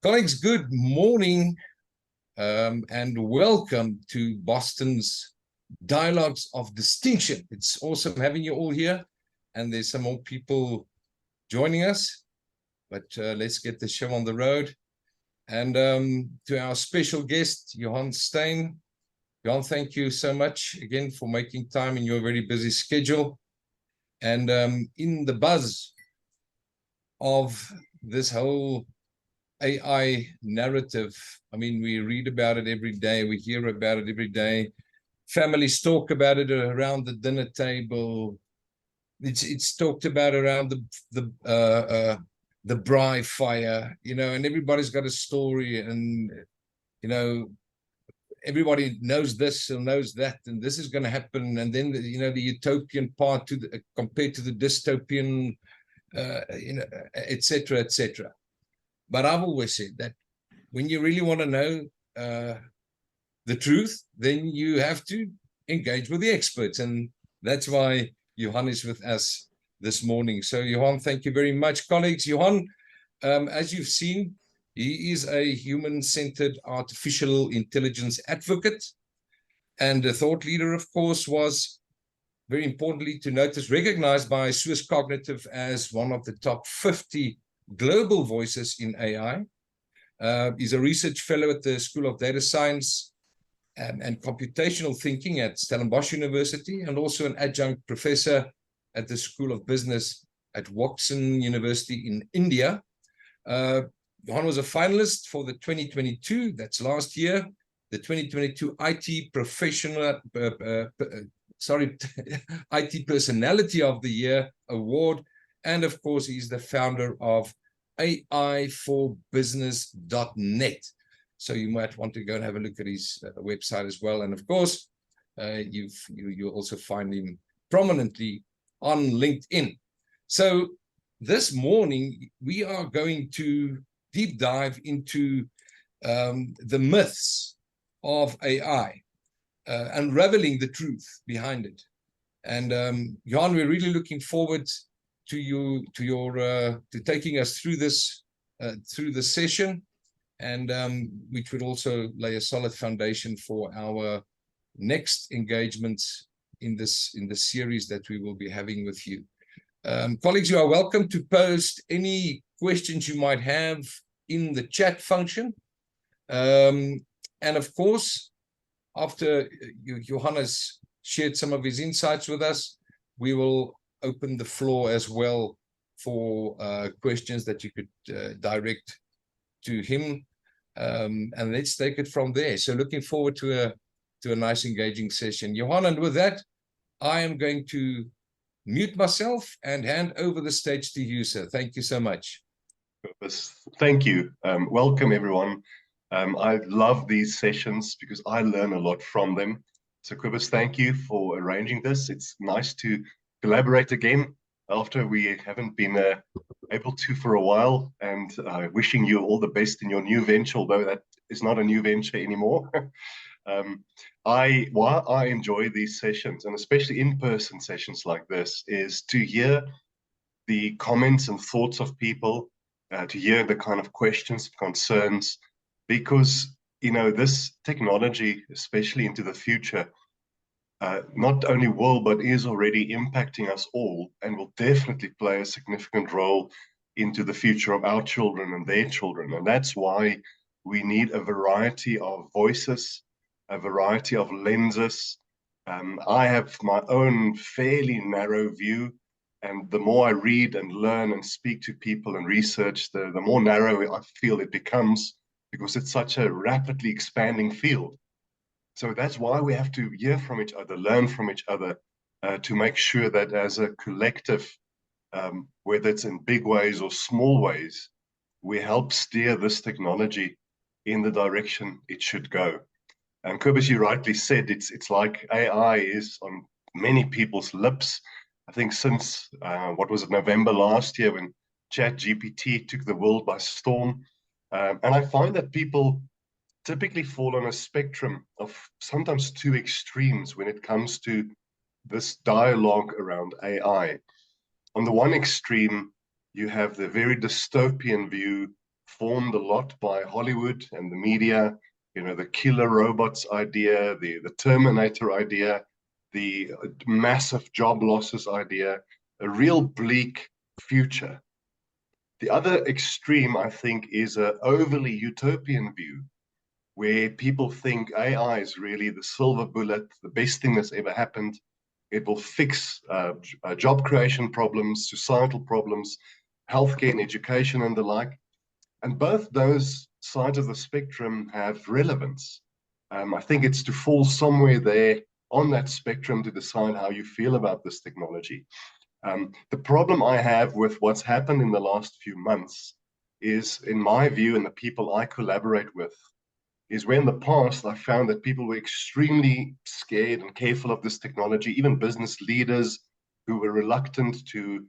Colleagues, good morning and welcome to Boston's Dialogues of Distinction. It's awesome having you all here, and there's some more people joining us, but let's get the show on the road. And to our special guest, Johan Steyn. Johan, thank you so much again for making time in your very busy schedule. And in the buzz of this whole AI narrative, I mean, we read about it every day, we hear about it every day. Families talk about it around the dinner table. It's talked about around the braai fire, you know, and everybody's got a story, and you know, everybody knows this and knows that, and this is going to happen, and then you know, the utopian part to the compared to the dystopian, you know, etc., etc. But I've always said that when you really want to know the truth, then you have to engage with the experts, and that's why Johan is with us this morning. So Johan, thank you very much. Colleagues, Johan, as you've seen, he is a human-centered artificial intelligence advocate and a thought leader, of course, was very importantly to notice recognized by Swiss Cognitive as one of the top 50 global voices in AI. He's a research fellow at the School of Data Science and Computational Thinking at Stellenbosch University, and also an adjunct professor at the School of Business at Watson University in India. Johan was a finalist for the 2022, that's last year, the 2022 IT Professional, IT Personality of the Year Award. And of course, he's the founder of AI4business.net. So you might want to go and have a look at his website as well. And of course, you'll also find him prominently on LinkedIn. So this morning, we are going to deep dive into the myths of AI, unraveling the truth behind it. And Johan, we're really looking forward to taking us through this session, and which would also lay a solid foundation for our next engagements in the series that we will be having with you. Colleagues, you are welcome to post any questions you might have in the chat function. And of course, after Johan has shared some of his insights with us, we will open the floor as well for questions that you could direct to him. And let's take it from there. So looking forward to a nice engaging session. Johan, and with that, I am going to mute myself and hand over the stage to you, sir. Thank you so much. Thank you. Welcome, everyone. I love these sessions because I learn a lot from them. So Cobus, thank you for arranging this. It's nice to collaborate again after we haven't been able to for a while, and wishing you all the best in your new venture, although that is not a new venture anymore. Why I enjoy these sessions, and especially in-person sessions like this, is to hear the comments and thoughts of people, to hear the kind of questions, concerns, because, you know, this technology, especially into the future, not only will, but is already impacting us all, and will definitely play a significant role into the future of our children and their children. And that's why we need a variety of voices, a variety of lenses. I have my own fairly narrow view, and the more I read and learn and speak to people and research, the more narrow I feel it becomes, because it's such a rapidly expanding field. So that's why we have to hear from each other, learn from each other, to make sure that as a collective, whether it's in big ways or small ways, we help steer this technology in the direction it should go. And Cobus, you rightly said, it's like AI is on many people's lips. I think since, what was it, November last year, when ChatGPT took the world by storm. And I find that people typically fall on a spectrum of sometimes two extremes when it comes to this dialogue around AI. On the one extreme, you have the very dystopian view formed a lot by Hollywood and the media, you know, the killer robots idea, the Terminator idea, the massive job losses idea, a real bleak future. The other extreme, I think, is an overly utopian view, where people think AI is really the silver bullet, the best thing that's ever happened. It will fix job creation problems, societal problems, healthcare and education and the like. And both those sides of the spectrum have relevance. I think it's to fall somewhere there on that spectrum to decide how you feel about this technology. The problem I have with what's happened in the last few months is, in my view, and the people I collaborate with, is where in the past I found that people were extremely scared and careful of this technology, even business leaders who were reluctant to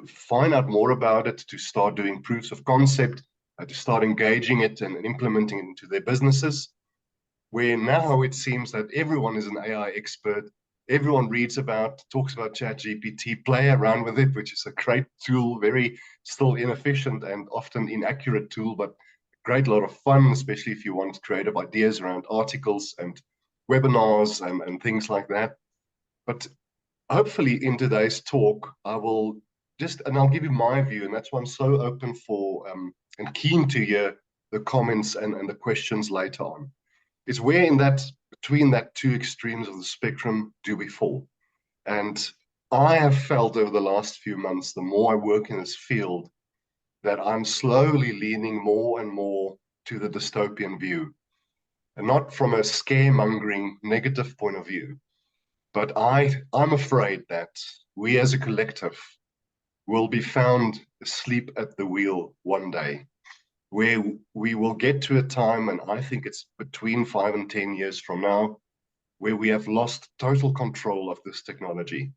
find out more about it, to start doing proofs of concept, to start engaging it and implementing it into their businesses. Where now it seems that everyone is an AI expert. Everyone reads about, talks about ChatGPT, play around with it, which is a great tool, very still inefficient and often inaccurate tool, but great lot of fun, especially if you want creative ideas around articles and webinars and things like that. But hopefully in today's talk, I will and I'll give you my view, and that's why I'm so open for and keen to hear the comments and the questions later on. Is where in that, between that two extremes of the spectrum, do we fall? And I have felt over the last few months, the more I work in this field, that I'm slowly leaning more and more to the dystopian view, and not from a scaremongering negative point of view, but I'm afraid that we as a collective will be found asleep at the wheel one day, where we will get to a time, and I think it's between 5 and 10 years from now, where we have lost total control of this technology,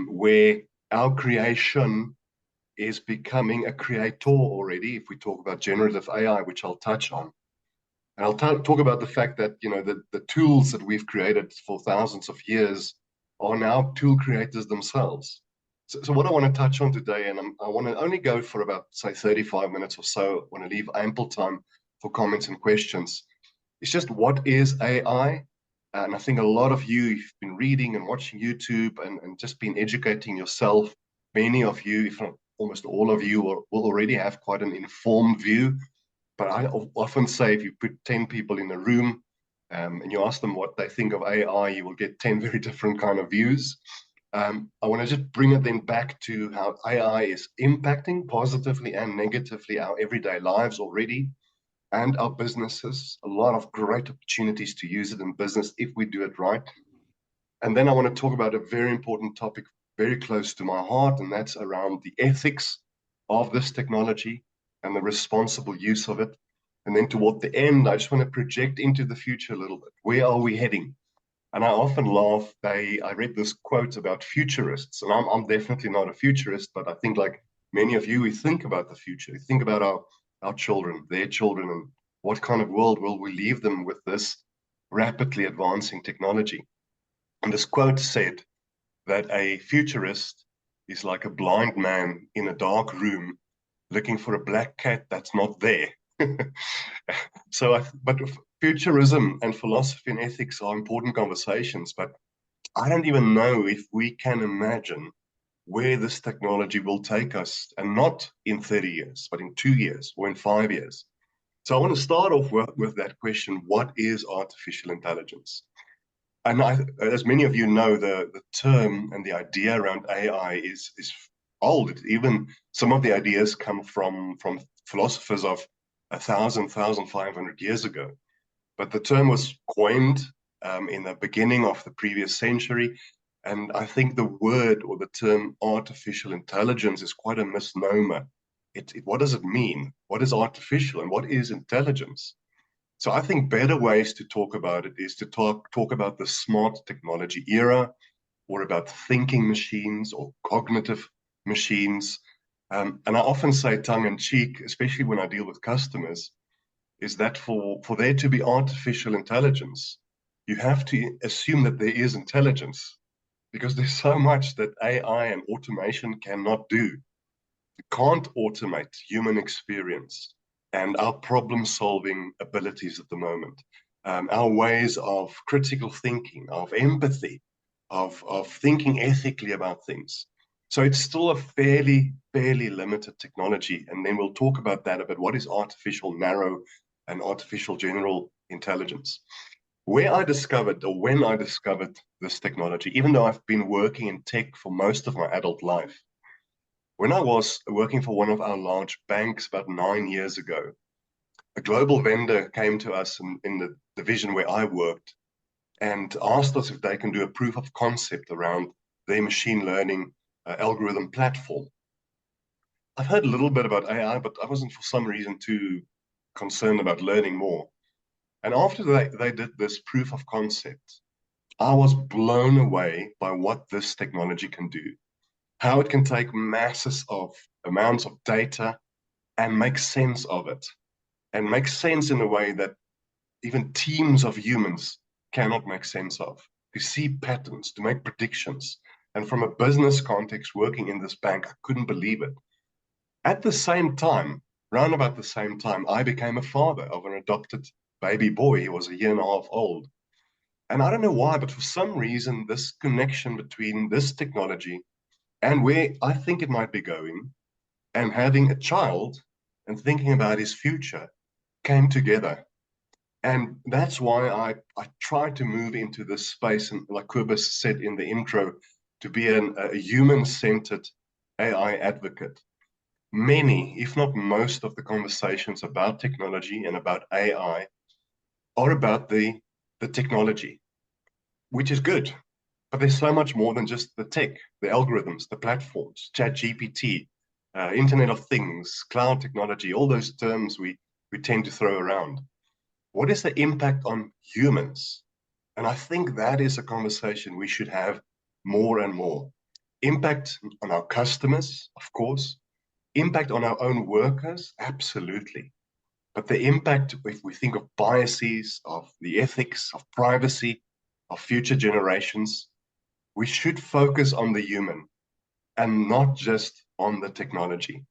where our creation is becoming a creator already, if we talk about generative AI, which I'll touch on. And I'll talk about the fact that, you know, the tools that we've created for thousands of years are now tool creators themselves. So what I want to touch on today, and I want to only go for about, say, 35 minutes or so, I want to leave ample time for comments and questions. It's just, what is AI? And I think a lot of you, you've been reading and watching YouTube and just been educating yourself. Many of you, if not almost all of you, will already have quite an informed view. But I often say, if you put 10 people in a room and you ask them what they think of AI, you will get 10 very different kind of views. I want to just bring it then back to how AI is impacting positively and negatively our everyday lives already, and our businesses. A lot of great opportunities to use it in business if we do it right. And then I want to talk about a very important topic very close to my heart, and that's around the ethics of this technology and the responsible use of it. And then toward the end, I just want to project into the future a little bit. Where are we heading? And I often laugh. I read this quote about futurists, and I'm definitely not a futurist, but I think, like many of you, we think about the future. We think about our children, their children, and what kind of world will we leave them with this rapidly advancing technology. And this quote said that a futurist is like a blind man in a dark room looking for a black cat that's not there. But futurism and philosophy and ethics are important conversations, but I don't even know if we can imagine where this technology will take us, and not in 30 years, but in 2 years or in 5 years. So I want to start off with that question: what is artificial intelligence? And as many of you know, the term and the idea around AI is old. Even some of the ideas come from philosophers of 1,500 years ago. But the term was coined in the beginning of the previous century. And I think the word or the term artificial intelligence is quite a misnomer. What does it mean? What is artificial and what is intelligence? So I think better ways to talk about it is to talk about the smart technology era, or about thinking machines or cognitive machines. And I often say tongue in cheek, especially when I deal with customers, is that for there to be artificial intelligence, you have to assume that there is intelligence, because there's so much that AI and automation cannot do. You can't automate human experience. and our problem-solving abilities at the moment, our ways of critical thinking, of empathy, of thinking ethically about things. So it's still a fairly limited technology, and then we'll talk about that a bit. What is artificial narrow and artificial general intelligence? Where I discovered, or when I discovered this technology, even though I've been working in tech for most of my adult life, when I was working for one of our large banks about 9 years ago, a global vendor came to us in the division where I worked and asked us if they can do a proof of concept around their machine learning algorithm platform. I've heard a little bit about AI, but I wasn't for some reason too concerned about learning more. And after they did this proof of concept, I was blown away by what this technology can do, how it can take masses of amounts of data and make sense of it, and make sense in a way that even teams of humans cannot make sense of, to see patterns, to make predictions. And from a business context, working in this bank, I couldn't believe it. At the same time, round about the same time, I became a father of an adopted baby boy. He was a year and a half old. And I don't know why, but for some reason, this connection between this technology and where I think it might be going, and having a child and thinking about his future came together. And that's why I tried to move into this space, and like Kobus said in the intro, to be a human-centered AI advocate. Many, if not most, of the conversations about technology and about AI are about the technology, which is good. But there's so much more than just the tech, the algorithms, the platforms, ChatGPT, Internet of Things, cloud technology, all those terms we tend to throw around. What is the impact on humans? And I think that is a conversation we should have more and more. Impact on our customers, of course. Impact on our own workers, absolutely. But the impact, if we think of biases, of the ethics, of privacy, of future generations, we should focus on the human and not just on the technology.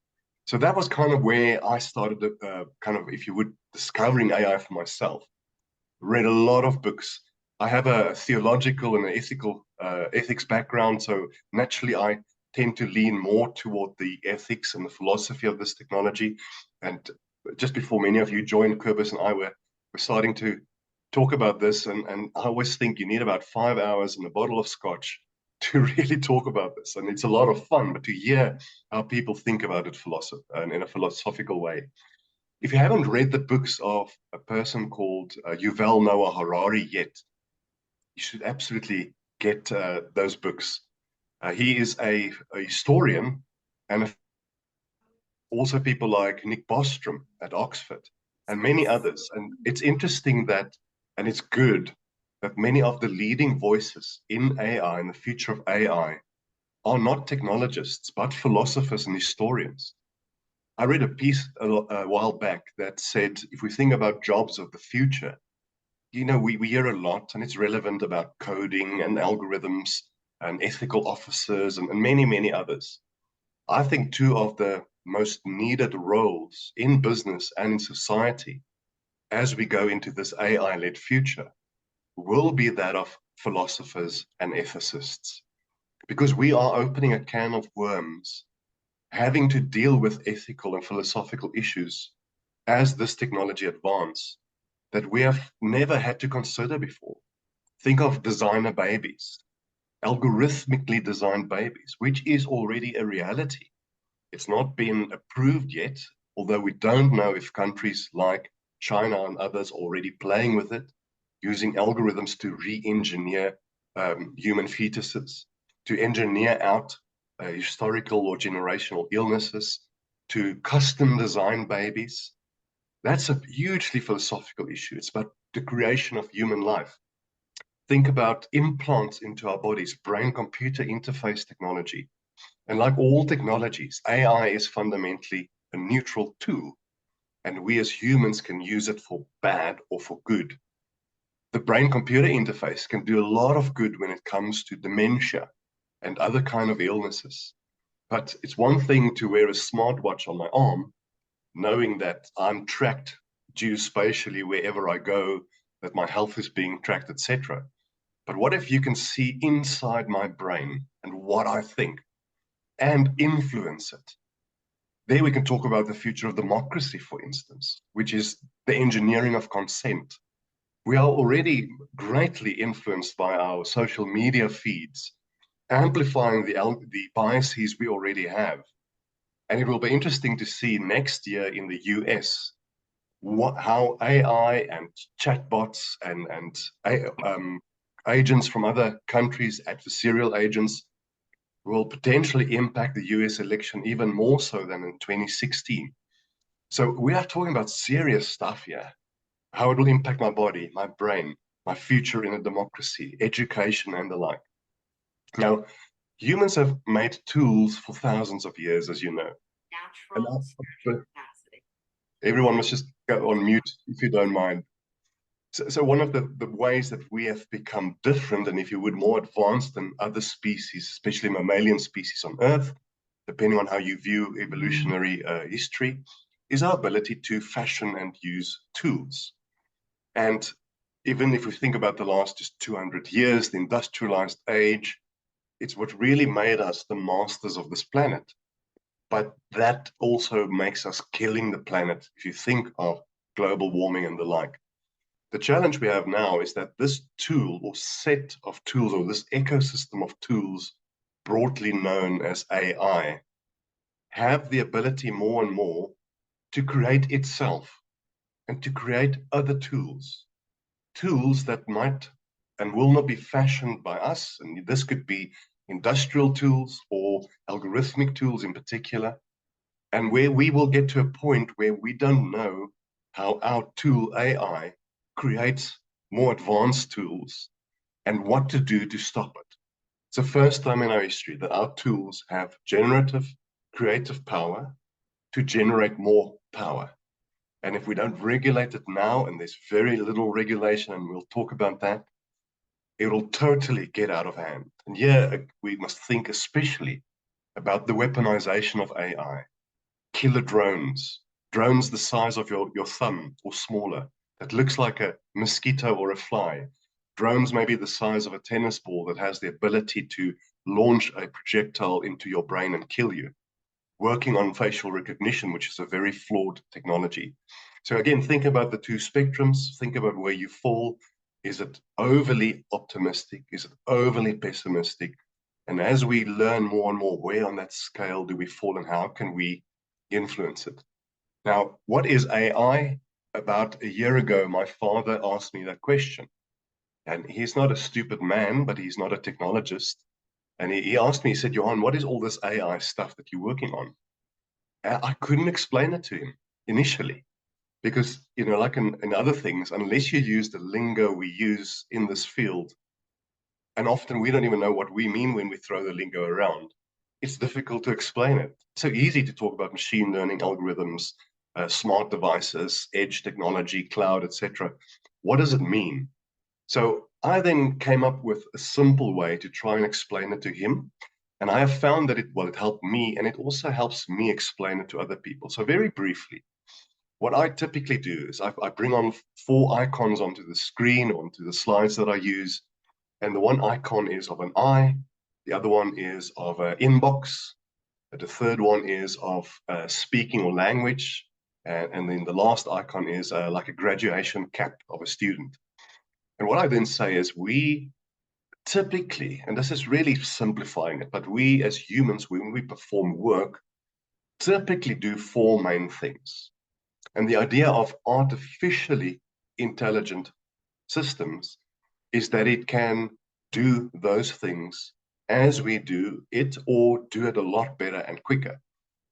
So that was kind of where I started, kind of, if you would, discovering AI for myself. Read a lot of books. I have a theological and an ethics background, so naturally I tend to lean more toward the ethics and the philosophy of this technology. And just before many of you joined, Kobus and I were starting to talk about this, and I always think you need about 5 hours and a bottle of scotch to really talk about this. And it's a lot of fun, but to hear how people think about it in a philosophical way. If you haven't read the books of a person called Yuval Noah Harari yet, you should absolutely get those books. He is a historian, and also people like Nick Bostrom at Oxford and many others. And it's interesting that, and it's good, that many of the leading voices in AI, in the future of AI, are not technologists, but philosophers and historians. I read a piece a while back that said, if we think about jobs of the future, you know, we hear a lot, and it's relevant, about coding and algorithms and ethical officers and many others. I think two of the most needed roles in business and in society as we go into this AI-led future will be that of philosophers and ethicists, because we are opening a can of worms, having to deal with ethical and philosophical issues as this technology advances that we have never had to consider before. Think of designer babies, algorithmically designed babies, which is already a reality. It's not been approved yet, although we don't know if countries like China and others are already playing with it, using algorithms to re-engineer human fetuses, to engineer out historical or generational illnesses, to custom design babies. That's a hugely philosophical issue. It's about the creation of human life. Think about implants into our bodies, brain-computer interface technology. And like all technologies, AI is fundamentally a neutral tool, and we as humans can use it for bad or for good. The brain-computer interface can do a lot of good when it comes to dementia and other kind of illnesses. But it's one thing to wear a smartwatch on my arm, knowing that I'm tracked geospatially wherever I go, that my health is being tracked, etc. But what if you can see inside my brain and what I think and influence it? There we can talk about the future of democracy, for instance, which is the engineering of consent. We are already greatly influenced by our social media feeds, amplifying the biases we already have. And it will be interesting to see next year in the US how AI and chatbots and agents from other countries, adversarial agents, will potentially impact the US election even more so than in 2016. So we are talking about serious stuff here. How it will impact my body, my brain, my future in a democracy, education, and the like. Now, humans have made tools for thousands of years, as you know. Natural spiritual capacity. Everyone must just go on mute if you don't mind. So one of the ways that we have become different, and if you would, more advanced than other species, especially mammalian species on Earth, depending on how you view evolutionary history, is our ability to fashion and use tools. And even if we think about the last just 200 years, the industrialized age, it's what really made us the masters of this planet. But that also makes us killing the planet if you think of global warming and the like. The challenge we have now is that this tool or set of tools, or this ecosystem of tools, broadly known as AI, have the ability more and more to create itself and to create other tools. Tools that might and will not be fashioned by us. And this could be industrial tools or algorithmic tools in particular. And where we will get to a point where we don't know how our tool AI creates more advanced tools and what to do to stop it. It's the first time in our history that our tools have generative, creative power to generate more power. And if we don't regulate it now, and there's very little regulation, and we'll talk about that, it'll totally get out of hand. And here we must think especially about the weaponization of AI. Killer drones, drones the size of your thumb or smaller, that looks like a mosquito or a fly. Drones may be the size of a tennis ball that has the ability to launch a projectile into your brain and kill you. Working on facial recognition, which is a very flawed technology. So again, think about the two spectrums, think about where you fall. Is it overly optimistic? Is it overly pessimistic? And as we learn more and more, where on that scale do we fall and how can we influence it? Now, what is AI? About a year ago, my father asked me that question. And he's not a stupid man, but he's not a technologist. And he asked me, he said, Johan, what is all this AI stuff that you're working on? And I couldn't explain it to him initially. Because, you know, like in other things, unless you use the lingo we use in this field, and often we don't even know what we mean when we throw the lingo around, it's difficult to explain it. It's so easy to talk about machine learning algorithms, smart devices, edge technology, cloud, etc. What does it mean? So I then came up with a simple way to try and explain it to him. And I have found that it helped me, and it also helps me explain it to other people. So very briefly, what I typically do is I bring on 4 icons onto the screen, onto the slides that I use. And the one icon is of an eye, the other one is of an inbox, the third one is of speaking or language, and then the last icon is like a graduation cap of a student. And what I then say is we typically, and this is really simplifying it, but we as humans, when we perform work, typically do 4 main things. And the idea of artificially intelligent systems is that it can do those things as we do it, or do it a lot better and quicker.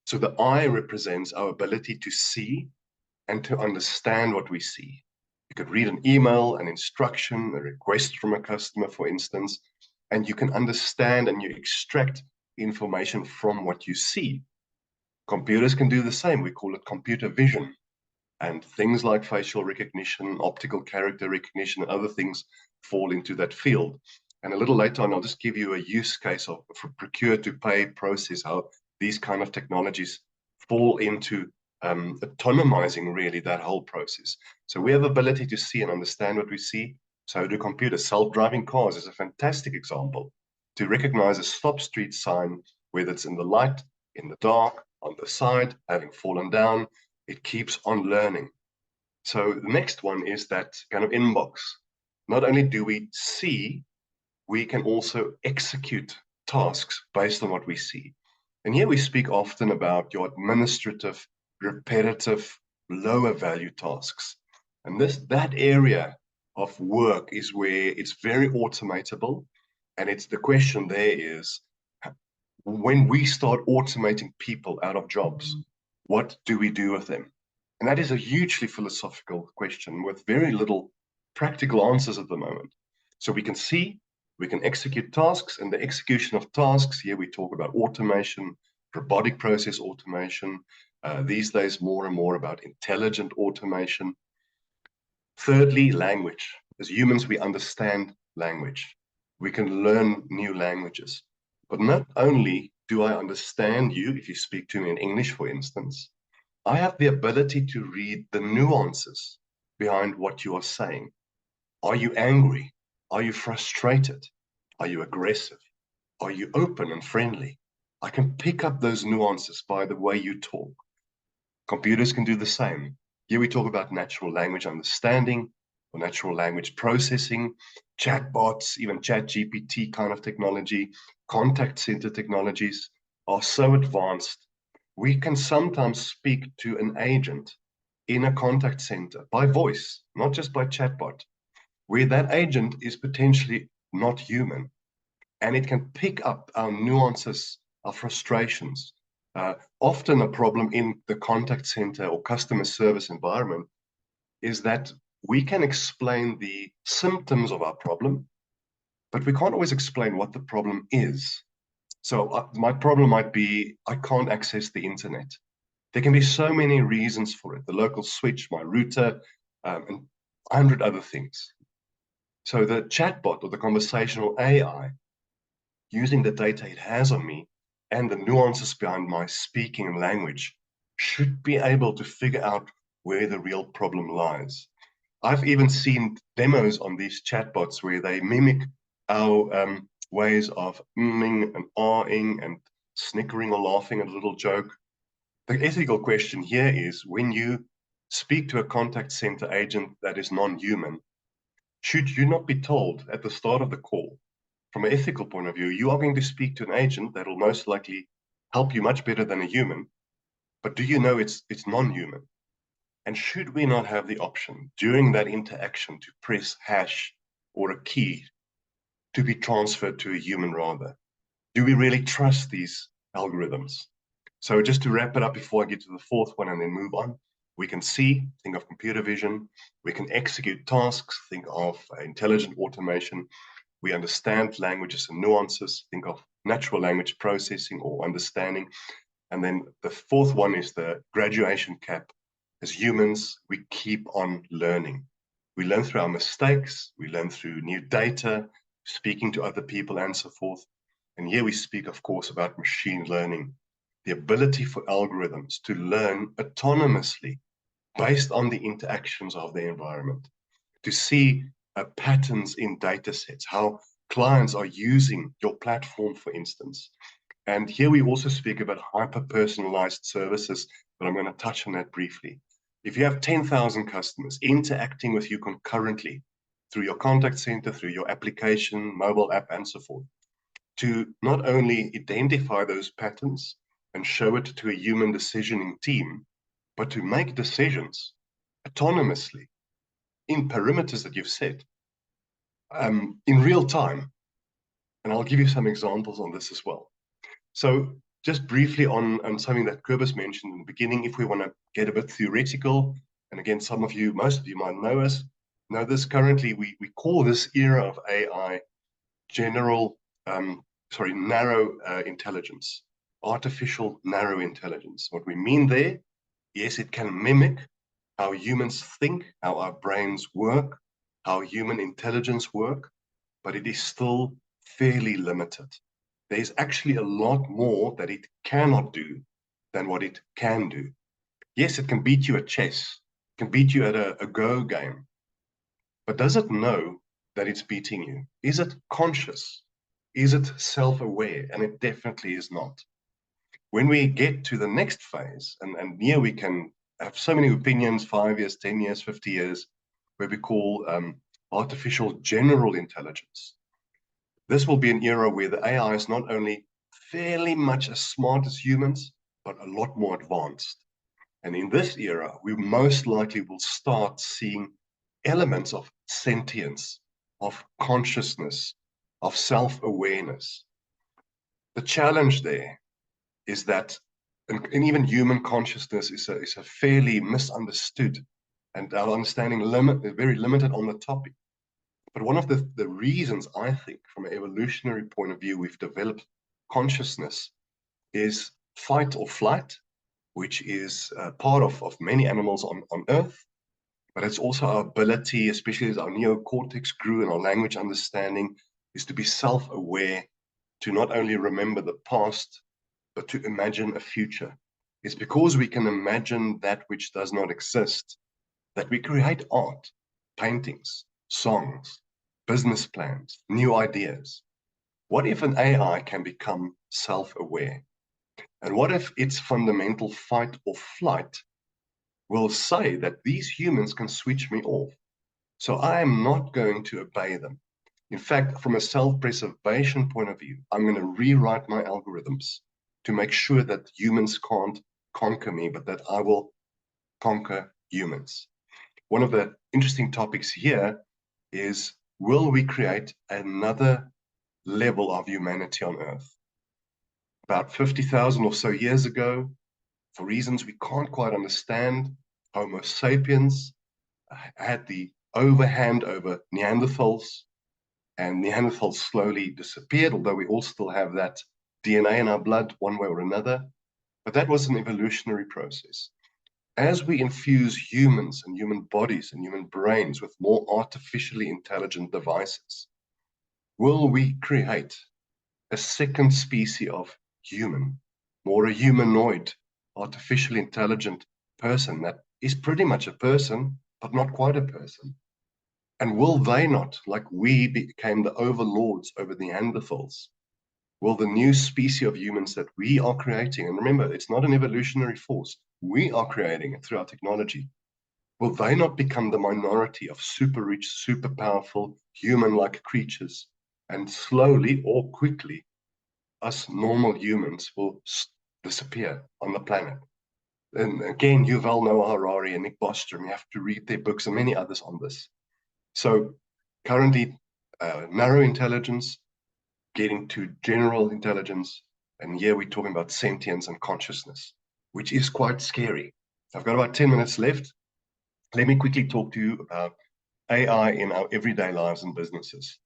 So the eye represents our ability to see and to understand what we see. You could read an email, an instruction, a request from a customer, for instance, and you can understand and you extract information from what you see. Computers can do the same. We call it computer vision. And things like facial recognition, optical character recognition, and other things fall into that field. And a little later on, I'll just give you a use case of procure to pay process, how these kind of technologies fall into autonomizing really that whole process. So we have ability to see and understand what we see. So do computers. Self-driving cars is a fantastic example. To recognize a stop street sign, whether it's in the light, in the dark, on the side, having fallen down, it keeps on learning. So the next one is that kind of inbox. Not only do we see, we can also execute tasks based on what we see. And here we speak often about your administrative, repetitive, lower value tasks. And that area of work is where it's very automatable. And it's the question there is, when we start automating people out of jobs, what do we do with them? And that is a hugely philosophical question with very little practical answers at the moment. So we can see, we can execute tasks, and the execution of tasks, here we talk about automation, robotic process automation, these days more and more about intelligent automation. Thirdly, language. As humans, we understand language. We can learn new languages. But not only do I understand you, if you speak to me in English, for instance, I have the ability to read the nuances behind what you are saying. Are you angry? Are you frustrated? Are you aggressive? Are you open and friendly? I can pick up those nuances by the way you talk. Computers can do the same. Here we talk about natural language understanding or natural language processing, chatbots, even ChatGPT kind of technology, contact center technologies are so advanced. We can sometimes speak to an agent in a contact center by voice, not just by chatbot, where that agent is potentially not human. And it can pick up our nuances, our frustrations. Often a problem in the contact center or customer service environment is that we can explain the symptoms of our problem, but we can't always explain what the problem is. So my problem might be I can't access the internet. There can be so many reasons for it. The local switch, my router, and 100 other things. So the chatbot or the conversational AI, using the data it has on me and the nuances behind my speaking and language, should be able to figure out where the real problem lies. I've even seen demos on these chatbots where they mimic our ways of mming and ahhing and snickering or laughing at a little joke. The ethical question here is, when you speak to a contact center agent that is non-human, should you not be told at the start of the call, from an ethical point of view, you are going to speak to an agent that will most likely help you much better than a human, but do you know it's non-human? And should we not have the option during that interaction to press hash or a key to be transferred to a human rather? Do we really trust these algorithms? So just to wrap it up before I get to the fourth one and then move on, we can see, think of computer vision. We can execute tasks, think of intelligent automation. We understand languages and nuances, think of natural language processing or understanding. And then the fourth one is the graduation cap. As humans, we keep on learning. We learn through our mistakes, we learn through new data, speaking to other people and so forth. And here we speak, of course, about machine learning, the ability for algorithms to learn autonomously based on the interactions of the environment, to see patterns in data sets, how clients are using your platform, for instance. And here we also speak about hyper-personalized services, but I'm going to touch on that briefly. If you have 10,000 customers interacting with you concurrently through your contact center, through your application, mobile app, and so forth, to not only identify those patterns and show it to a human decisioning team, but to make decisions autonomously in perimeters that you've set in real time. And I'll give you some examples on this as well. So just briefly on something that Kobus mentioned in the beginning, if we want to get a bit theoretical, and again, most of you might know this currently, we call this era of AI narrow intelligence, artificial narrow intelligence. What we mean there, yes, it can mimic how humans think, how our brains work, how human intelligence work, but it is still fairly limited. There's actually a lot more that it cannot do than what it can do. Yes, it can beat you at chess, it can beat you at a Go game, but does it know that it's beating you? Is it conscious? Is it self-aware? And it definitely is not. When we get to the next phase, and here we can have so many opinions, 5 years, 10 years, 50 years, where we call artificial general intelligence. This will be an era where the AI is not only fairly much as smart as humans, but a lot more advanced. And in this era, we most likely will start seeing elements of sentience, of consciousness, of self-awareness. The challenge there is that, and even human consciousness is a fairly misunderstood, and our understanding very limited on the topic. But one of the reasons I think, from an evolutionary point of view, we've developed consciousness is fight or flight, which is part of many animals on Earth. But it's also our ability, especially as our neocortex grew and our language understanding, is to be self-aware, to not only remember the past, but to imagine a future. It's because we can imagine that which does not exist that we create art, paintings, songs, business plans, new ideas. What if an AI can become self-aware? And what if its fundamental fight or flight will say that these humans can switch me off? So I am not going to obey them. In fact, from a self-preservation point of view, I'm going to rewrite my algorithms to make sure that humans can't conquer me, but that I will conquer humans. One of the interesting topics here is, will we create another level of humanity on Earth? About 50,000 or so years ago, for reasons we can't quite understand, Homo sapiens had the overhand over Neanderthals, and Neanderthals slowly disappeared, although we all still have that DNA in our blood one way or another. But that was an evolutionary process. As we infuse humans and human bodies and human brains with more artificially intelligent devices, will we create a second species of human, more a humanoid, artificially intelligent person that is pretty much a person, but not quite a person? And will they not, like we became the overlords over the Neanderthals, will the new species of humans that we are creating, and remember, it's not an evolutionary force, we are creating it through our technology, will they not become the minority of super rich, super powerful, human-like creatures? And slowly or quickly, us normal humans will disappear on the planet. And again, Yuval Noah Harari and Nick Bostrom, you have to read their books and many others on this. So currently, narrow intelligence, getting to general intelligence, and here we're talking about sentience and consciousness, which is quite scary. I've got about 10 minutes left. Let me quickly talk to you about AI in our everyday lives and businesses.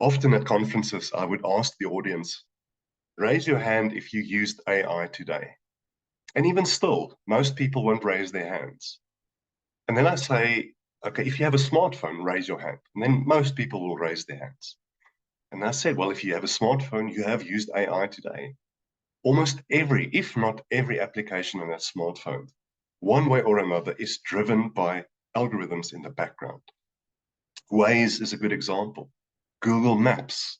Often at conferences, I would ask the audience, raise your hand if you used AI today. And even still, most people won't raise their hands. And then I say, okay, if you have a smartphone, raise your hand. And then most people will raise their hands. And I said, well, if you have a smartphone, you have used AI today. Almost every, if not every application on that smartphone, one way or another, is driven by algorithms in the background. Waze is a good example. Google Maps.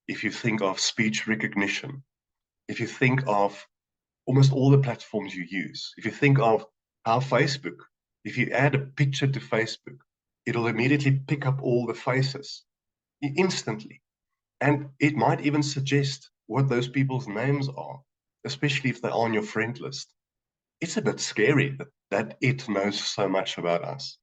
If you think of speech recognition, if you think of almost all the platforms you use, if you think of how Facebook, if you add a picture to Facebook, it'll immediately pick up all the faces instantly. And it might even suggest what those people's names are, especially if they're on your friend list. It's a bit scary that it knows so much about us.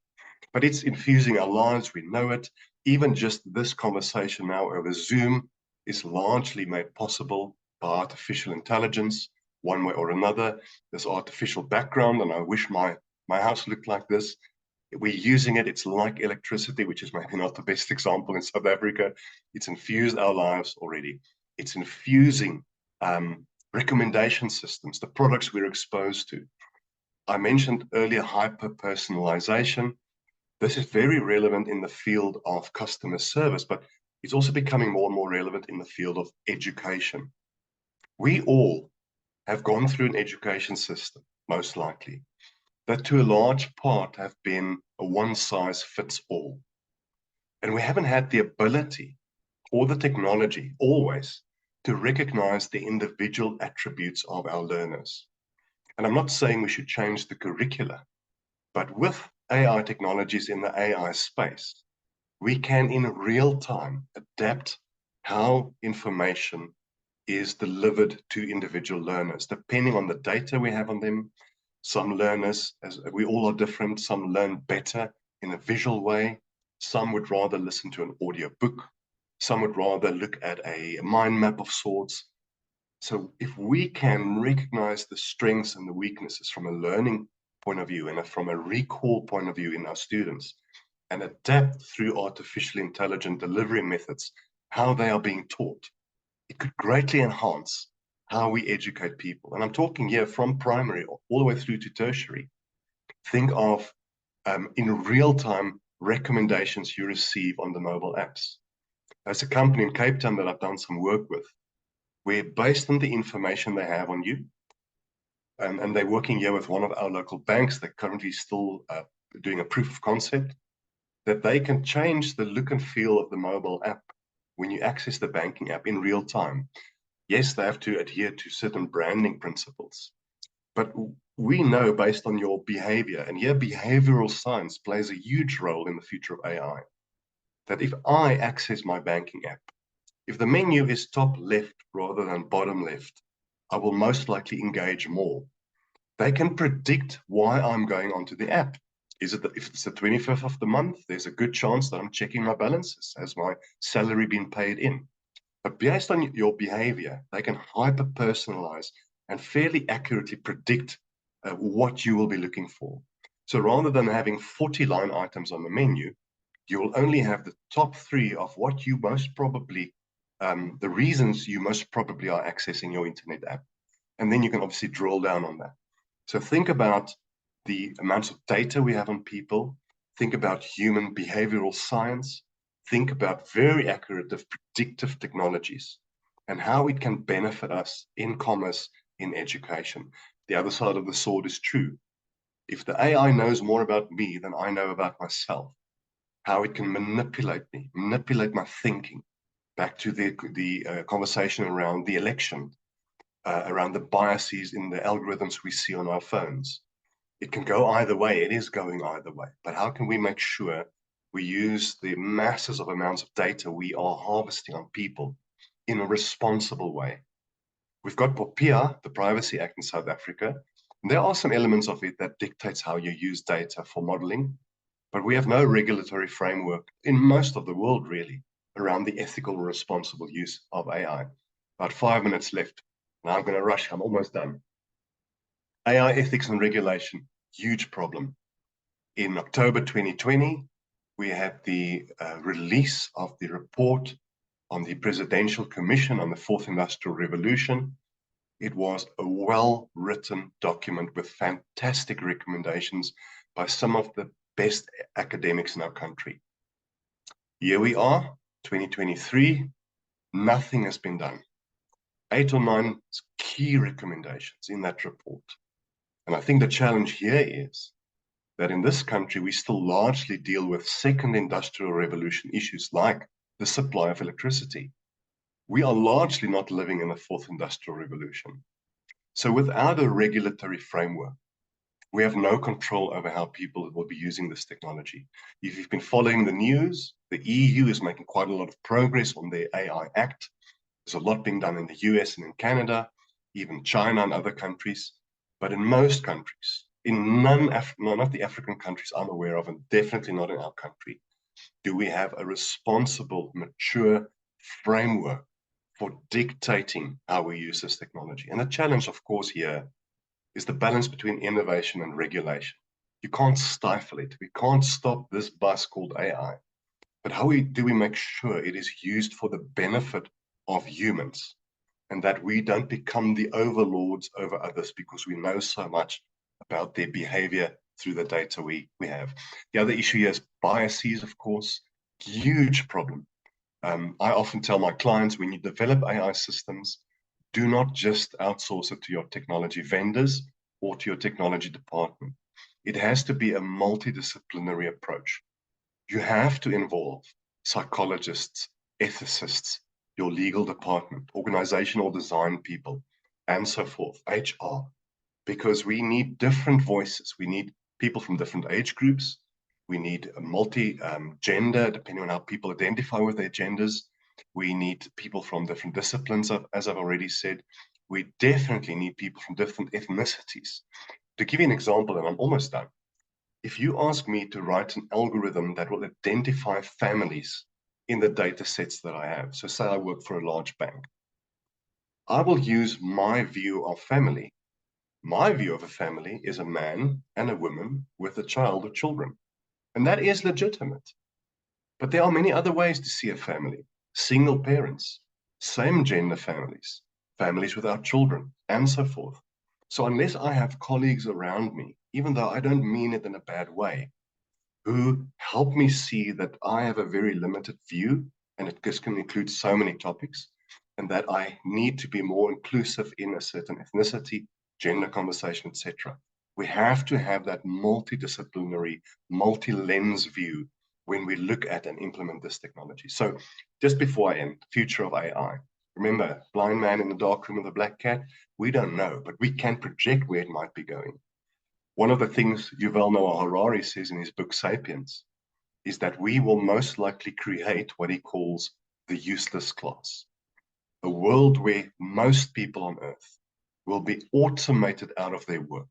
But it's infusing our lives, we know it. Even just this conversation now over Zoom is largely made possible by artificial intelligence, one way or another. This artificial background, and I wish my house looked like this. We're using it, it's like electricity, which is maybe not the best example in South Africa. It's infused our lives already. It's infusing recommendation systems, the products we're exposed to. I mentioned earlier hyper-personalization. This is very relevant in the field of customer service, but it's also becoming more and more relevant in the field of education. We all have gone through an education system most likely, that to a large part have been a one-size-fits-all. And we haven't had the ability or the technology always to recognize the individual attributes of our learners. And I'm not saying we should change the curricula, but with AI technologies in the AI space, we can in real time adapt how information is delivered to individual learners, depending on the data we have on them. Some learners, as we all are different, some learn better in a visual way. Some would rather listen to an audio book. Some would rather look at a mind map of sorts. So if we can recognize the strengths and the weaknesses from a learning point of view and from a recall point of view in our students, and adapt through artificially intelligent delivery methods how they are being taught, it could greatly enhance how we educate people. And I'm talking here from primary all the way through to tertiary. Think of in real time recommendations you receive on the mobile apps. There's a company in Cape Town that I've done some work with, where based on the information they have on you, and they're working here with one of our local banks, they're currently still doing a proof of concept, that they can change the look and feel of the mobile app when you access the banking app in real time. Yes, they have to adhere to certain branding principles, but we know based on your behavior, and here behavioral science plays a huge role in the future of AI, that if I access my banking app, if the menu is top left rather than bottom left, I will most likely engage more. They can predict why I'm going onto the app. Is it that if it's the 25th of the month, there's a good chance that I'm checking my balances. Has my salary been paid in? But based on your behavior, they can hyper-personalize and fairly accurately predict what you will be looking for. So rather than having 40 line items on the menu, you will only have the top 3 of what you most probably, the reasons you most probably are accessing your internet app. And then you can obviously drill down on that. So think about the amounts of data we have on people, think about human behavioral science, think about very accurate predictive technologies and how it can benefit us in commerce, in education. The other side of the sword is true. If the AI knows more about me than I know about myself, how it can manipulate me, manipulate my thinking, back to the conversation around the election, around the biases in the algorithms we see on our phones. It can go either way. It is going either way. But how can we make sure we use the masses of amounts of data we are harvesting on people in a responsible way? We've got POPIA, the Privacy Act in South Africa. And there are some elements of it that dictates how you use data for modeling. But we have no regulatory framework in most of the world, really, around the ethical, responsible use of AI. About 5 minutes left. Now I'm going to rush. I'm almost done. AI ethics and regulation, huge problem. In October 2020, we had the release of the report on the Presidential Commission on the Fourth Industrial Revolution. It was a well-written document with fantastic recommendations by some of the best academics in our country. Here we are, 2023, nothing has been done. 8 or 9 key recommendations in that report. And I think the challenge here is that in this country, we still largely deal with second industrial revolution issues like the supply of electricity. We are largely not living in the fourth industrial revolution. So without a regulatory framework, we have no control over how people will be using this technology. If you've been following the news, the EU is making quite a lot of progress on their AI Act. There's a lot being done in the US and in Canada, even China and other countries. But in most countries, in none of the African countries I'm aware of, and definitely not in our country, do we have a responsible, mature framework for dictating how we use this technology. And the challenge, of course, here is the balance between innovation and regulation. You can't stifle it. We can't stop this bus called AI. But how do we make sure it is used for the benefit of humans and that we don't become the overlords over others because we know so much about their behavior through the data we have. The other issue here is biases, of course, huge problem. I often tell my clients, when you develop AI systems, do not just outsource it to your technology vendors or to your technology department. It has to be a multidisciplinary approach. You have to involve psychologists, ethicists, your legal department, organizational design people, and so forth, HR, because we need different voices. We need people from different age groups. We need a multi-gender, depending on how people identify with their genders. We need people from different disciplines, as I've already said. We definitely need people from different ethnicities. To give you an example, and I'm almost done, if you ask me to write an algorithm that will identify families in the data sets that I have, so say I work for a large bank, I will use my view of family. My view of a family is a man and a woman with a child or children, and that is legitimate. But there are many other ways to see a family: single parents, same gender families, families without children, and so forth. So unless I have colleagues around me, even though I don't mean it in a bad way, who help me see that I have a very limited view, and it just can include so many topics, and that I need to be more inclusive in a certain ethnicity, gender conversation, etc. We have to have that multidisciplinary, multi-lens view when we look at and implement this technology. So just before I end, future of AI. Remember, blind man in the dark room with a black cat, we don't know, but we can project where it might be going. One of the things Yuval Noah Harari says in his book Sapiens is that we will most likely create what he calls the useless class, a world where most people on Earth will be automated out of their work.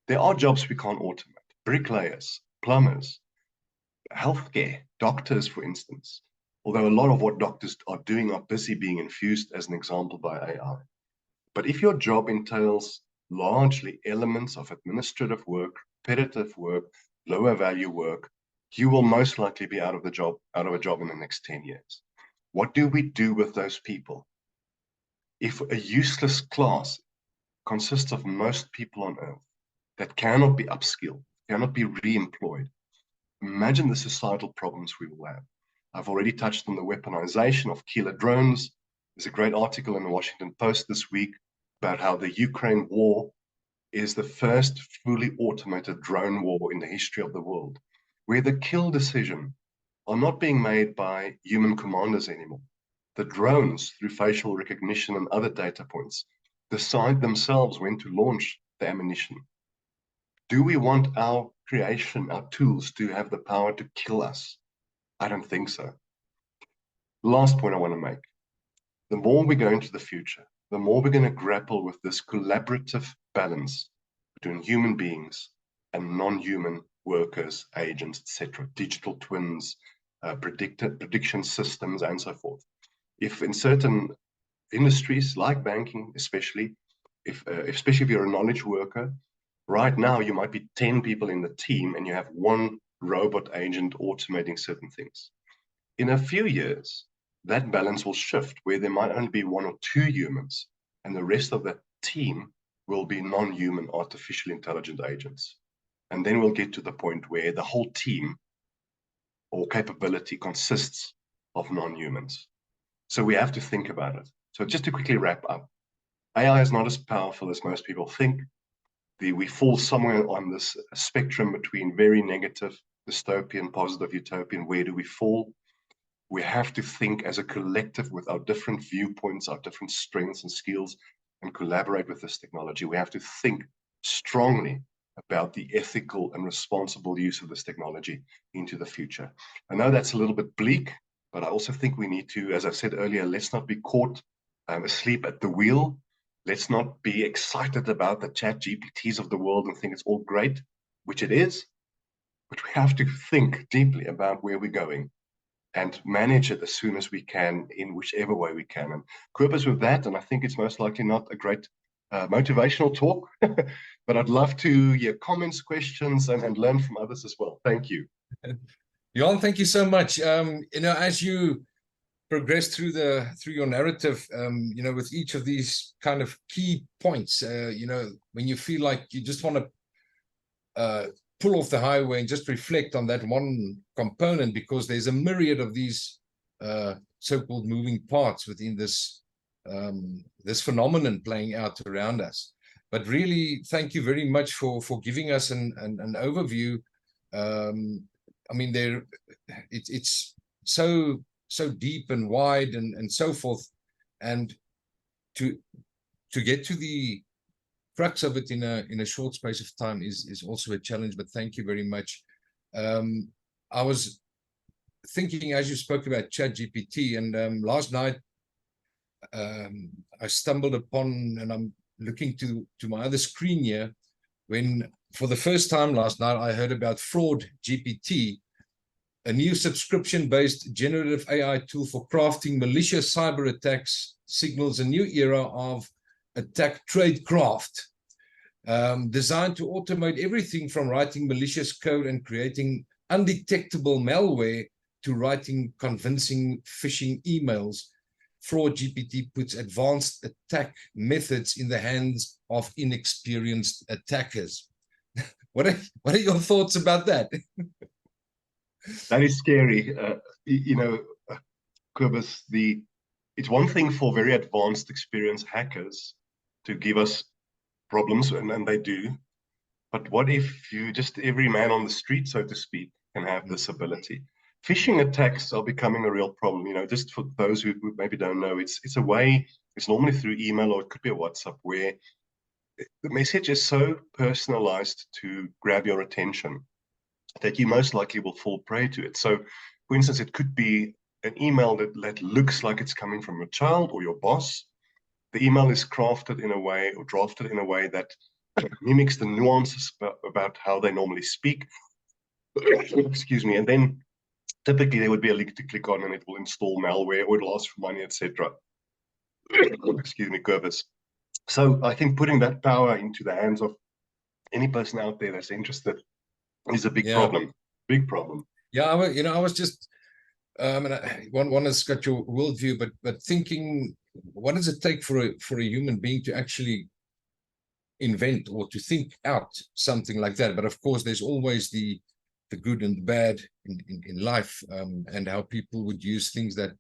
There are jobs we can't automate: bricklayers, plumbers, healthcare, doctors, for instance. Although a lot of what doctors are doing are busy being infused, as an example, by AI. But if your job entails largely elements of administrative work, repetitive work, lower value work, you will most likely be out of a job in the next 10 years. What do we do with those people? If a useless class consists of most people on Earth that cannot be upskilled, cannot be re-employed, imagine the societal problems we will have. I've already touched on the weaponization of killer drones. There's a great article in the Washington Post this week about how the Ukraine war is the first fully automated drone war in the history of the world, where the kill decision are not being made by human commanders anymore. The drones, through facial recognition and other data points, decide themselves when to launch the ammunition. Do we want our creation, our tools, to have the power to kill us? I don't think so. Last point I want to make. The more we go into the future, the more we're going to grapple with this collaborative balance between human beings and non-human workers, agents, etc., digital twins, prediction systems, and so forth. If in certain industries like banking, especially if you're a knowledge worker, right now you might be 10 people in the team and you have one robot agent automating certain things. In a few years, that balance will shift, where there might only be 1 or 2 humans, and the rest of that team will be non-human artificial intelligent agents. And then we'll get to the point where the whole team or capability consists of non-humans. So we have to think about it. So just to quickly wrap up, AI is not as powerful as most people think. We fall somewhere on this spectrum between very negative, dystopian, positive, utopian. Where do we fall? We have to think as a collective with our different viewpoints, our different strengths and skills, and collaborate with this technology. We have to think strongly about the ethical and responsible use of this technology into the future. I know that's a little bit bleak, but I also think we need to, as I said earlier, let's not be caught asleep at the wheel. Let's not be excited about the chat GPTs of the world and think it's all great, which it is, but we have to think deeply about where we're going and manage it as soon as we can in whichever way we can. And purpose with that, and I think it's most likely not a great motivational talk, but I'd love to hear comments, questions, and learn from others as well. Thank you. Johan, thank you so much. As you progress through your narrative, with each of these kind of key points, when you feel like you just want to pull off the highway and just reflect on that one component, because there's a myriad of these so-called moving parts within this phenomenon playing out around us. But really, thank you very much for giving us an overview. I mean, it's so deep and wide and so forth, and to get to the crux of it in a short space of time is also a challenge. But thank you very much. I was thinking as you spoke about ChatGPT, and last night I stumbled upon, and I'm looking to my other screen here, when for the first time last night I heard about Fraud GPT, a new subscription-based generative AI tool for crafting malicious cyber attacks, signals a new era of attack tradecraft, designed to automate everything from writing malicious code and creating undetectable malware to writing convincing phishing emails. Fraud GPT puts advanced attack methods in the hands of inexperienced attackers. What are your thoughts about that? That is scary. You know, Kobus, it's one thing for very advanced, experienced hackers to give us problems, and they do. But what if every man on the street, so to speak, can have this ability? Phishing attacks are becoming a real problem. You know, just for those who maybe don't know, it's a way, it's normally through email, or it could be a WhatsApp, where the message is so personalized to grab your attention that you most likely will fall prey to it. So, for instance, it could be an email that looks like it's coming from your child or your boss. The email is crafted in a way, or drafted in a way, that mimics the nuances about how they normally speak. Excuse me. And then typically there would be a link to click on, and it will install malware, or it'll ask for money, etc. Excuse me, Kobus. So I think putting that power into the hands of any person out there that's interested is a big problem. Big problem. Yeah, I was just and one has got your worldview, but thinking, what does it take for a human being to actually invent or to think out something like that? But of course, there's always the good and the bad in life, and how people would use things that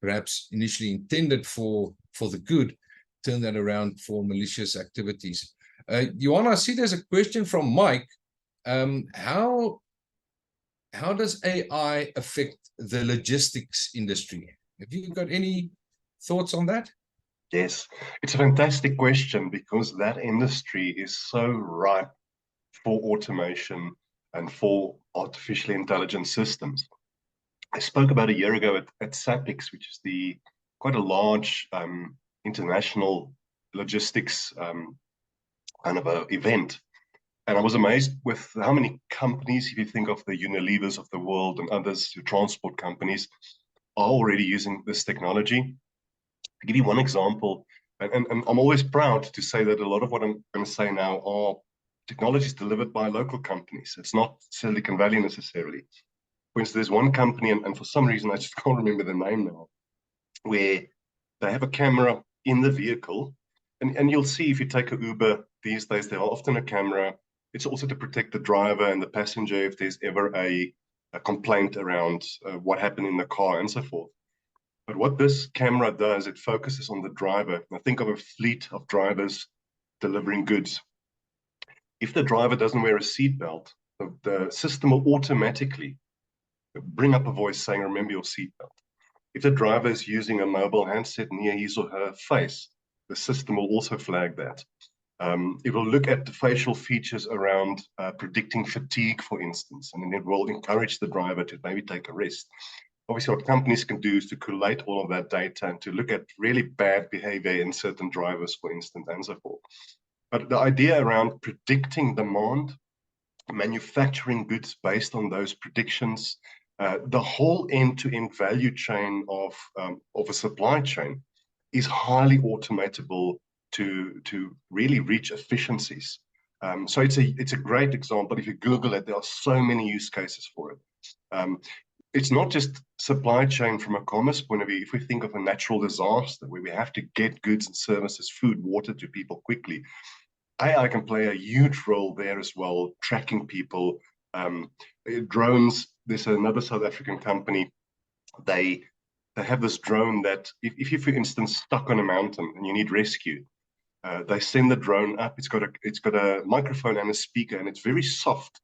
perhaps initially intended for the good, turn that around for malicious activities. Johan, I see there's a question from Mike. How does AI affect the logistics industry? Have you got any thoughts on that? Yes, it's a fantastic question, because that industry is so ripe for automation and for artificial intelligence systems. I spoke about a year ago at SAPIX, which is quite a large international logistics kind of a event. And I was amazed with how many companies, if you think of the Unilevers of the world and others, who transport companies, are already using this technology. To give you one example, and I'm always proud to say that a lot of what I'm going to say now are technologies delivered by local companies. It's not Silicon Valley necessarily. For instance, there's one company, and for some reason I just can't remember the name now, where they have a camera in the vehicle, and you'll see if you take an Uber these days, there are often a camera. It's also to protect the driver and the passenger if there's ever a complaint around what happened in the car and so forth. But what this camera does, it focuses on the driver. Now think of a fleet of drivers delivering goods. If the driver doesn't wear a seatbelt, the system will automatically bring up a voice saying, remember your seatbelt. If the driver is using a mobile handset near his or her face, the system will also flag that. It will look at the facial features around predicting fatigue, for instance, and then it will encourage the driver to maybe take a rest. Obviously, what companies can do is to collate all of that data and to look at really bad behavior in certain drivers, for instance, and so forth. But the idea around predicting demand, manufacturing goods based on those predictions, the whole end-to-end value chain of a supply chain is highly automatable to really reach efficiencies. So it's a great example. If you Google it, there are so many use cases for it. It's not just supply chain from a commerce point of view. If we think of a natural disaster where we have to get goods and services, food, water to people quickly, AI can play a huge role there as well, tracking people. Drones, there's another South African company, they have this drone that if you're, for instance, stuck on a mountain and you need rescue, They send the drone up. It's got a microphone and a speaker, and it's very soft.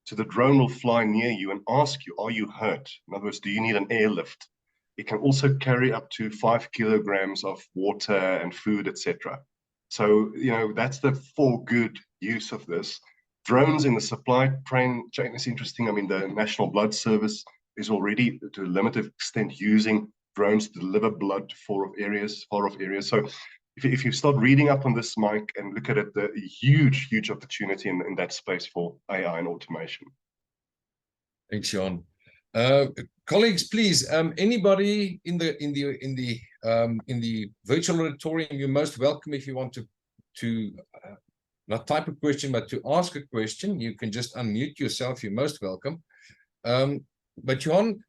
So the drone will fly near you and ask you, "Are you hurt?" In other words, do you need an airlift? It can also carry up to 5 kilograms of water and food, etc. So, that's the for good use of this. Drones in the supply chain is interesting. I mean, the National Blood Service is already, to a limited extent, using drones to deliver blood to far off areas. So if you start reading up on this, Mike, and look at it, the huge opportunity in that space for AI and automation. Thanks, Johan. Colleagues, please, anybody in the virtual auditorium, you're most welcome. If you want to not type a question, but to ask a question, you can just unmute yourself. You're most welcome. But Johan,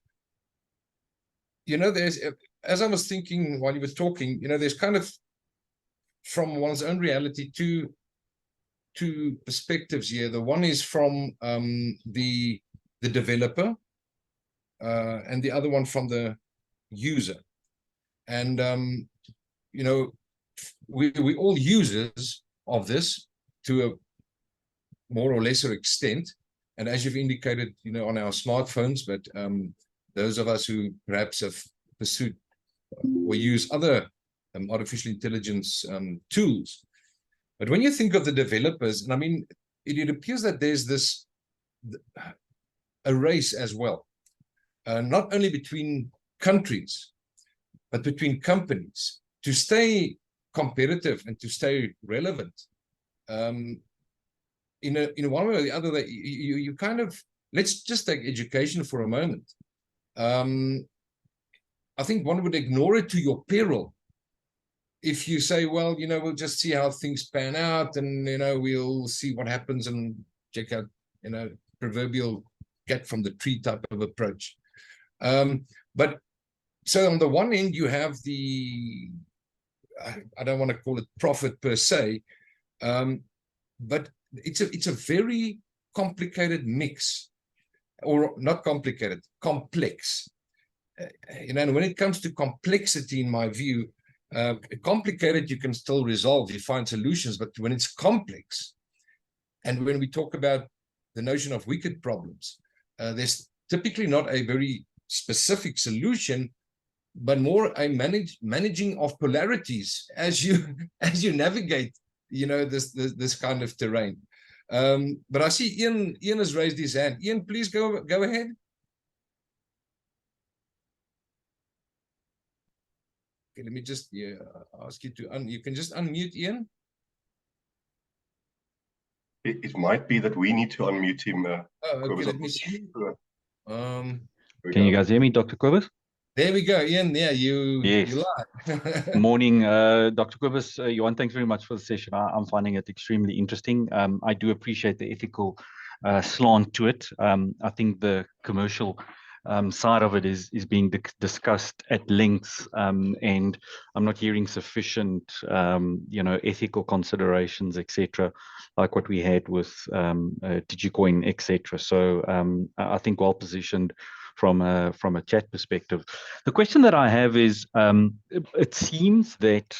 there's, as I was thinking while you were talking, there's kind of, from one's own reality, two perspectives here. The one is from the developer, and the other one from the user. And we all users of this to a more or lesser extent. And as you've indicated, on our smartphones, but those of us who perhaps have pursued or use other artificial intelligence tools. But when you think of the developers, and I mean, it appears that there's a race as well, not only between countries, but between companies, to stay competitive and to stay relevant. In one way or the other, that you kind of, let's just take education for a moment. I think one would ignore it to your peril if you say, well, we'll just see how things pan out, and we'll see what happens and check out, proverbial cat from the tree type of approach. But so on the one end, you have the, I don't want to call it profit per se, but it's a very complicated mix, or not complicated, complex. And when it comes to complexity, in my view, complicated, you can still resolve, you find solutions, but when it's complex, and when we talk about the notion of wicked problems, there's typically not a very specific solution, but more a managing of polarities as you navigate, this kind of terrain. But I see Ian has raised his hand. Ian, please go ahead. Okay, let me just ask you to you can just unmute Ian. It might be that we need to unmute him. Okay, let me see. Can you guys hear me, Dr. Cobus? There we go, Ian. Yeah, Yes. you live. Morning, Dr. Cobus. Johan, thanks very much for the session. I'm finding it extremely interesting. I do appreciate the ethical slant to it. I think the commercial side of it is being discussed at length, and I'm not hearing sufficient, ethical considerations, etc., like what we had with DigiCoin, etc. So I think well positioned from a chat perspective. The question that I have is, it seems that,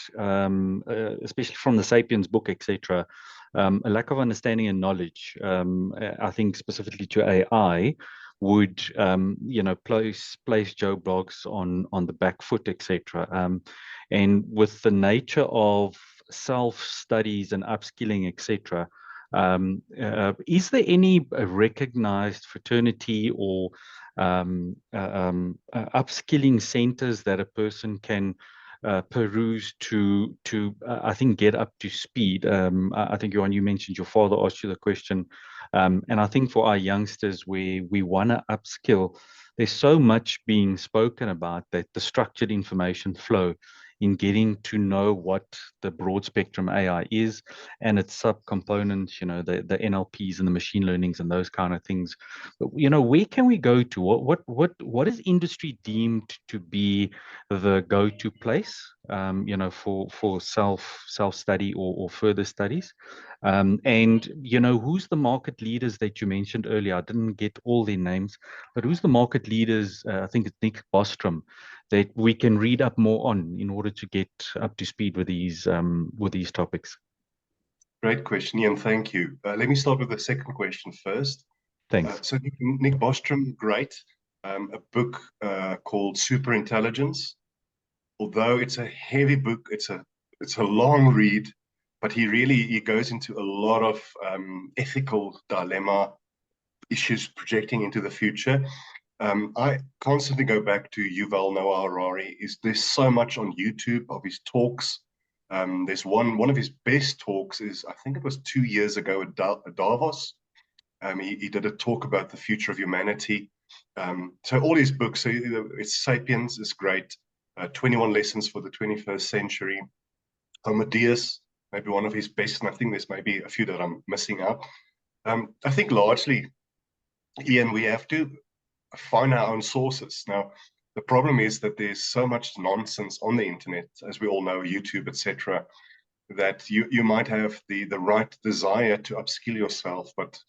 especially from the Sapiens book, etc., a lack of understanding and knowledge, I think specifically to AI, would place Joe Bloggs on the back foot, etc. And with the nature of self-studies and upskilling, etc., is there any recognized fraternity or upskilling centers that a person can peruse to I think get up to speed? I think, Johan, you mentioned your father asked you the question, and I think for our youngsters, where we want to upskill, there's so much being spoken about that the structured information flow in getting to know what the broad spectrum AI is and its subcomponents, the NLPs and the machine learnings and those kind of things. But, where can we go to? What is industry deemed to be the go-to place, for self-study or further studies? And who's the market leaders that you mentioned earlier? I didn't get all their names, but who's the market leaders? I think it's Nick Bostrom, that we can read up more on in order to get up to speed with these topics? Great question, Ian. Thank you. Let me start with the second question first. Thanks. So Nick Bostrom, great. A book called Superintelligence. Although it's a heavy book, it's a long read, but he goes into a lot of ethical dilemma issues projecting into the future. I constantly go back to Yuval Noah Harari. There's so much on YouTube of his talks. There's one of his best talks is, I think it was 2 years ago at Davos. He did a talk about the future of humanity. So all his books, so it's Sapiens is great. 21 Lessons for the 21st Century. Homo Deus, maybe one of his best, and I think there's maybe a few that I'm missing out. I think largely, Ian, we have to find our own sources. Now, the problem is that there's so much nonsense on the internet, as we all know, YouTube, etc., that you might have the right desire to upskill yourself, but